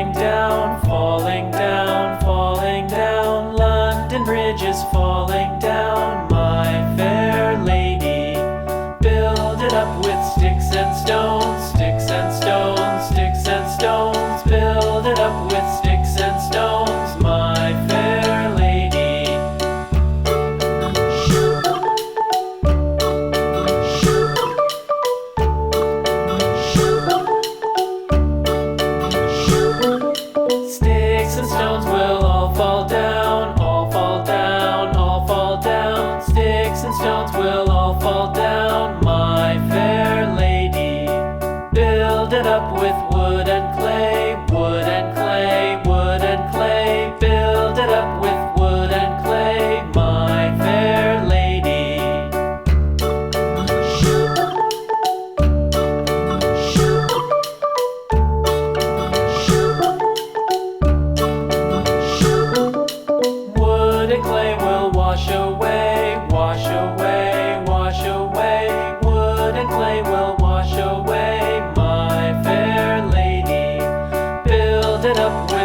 falling down, falling down, falling down. London Bridge is falling down, my fair lady. Build it up with sticks and stones, sticks and stones, sticks and stones. Build it up with sticks and stones, my fair lady. Sticks and stones will all fall down, all fall down, all fall down. Sticks and stones will all fall down, my fair lady. Build it up with wood and clay, wood and clay, wood and clay. Build it up with wood and clay, my fair lady. Wood and clay will wash away, wash away, wash away. Wood and clay will wash away, my fair lady. Build it up with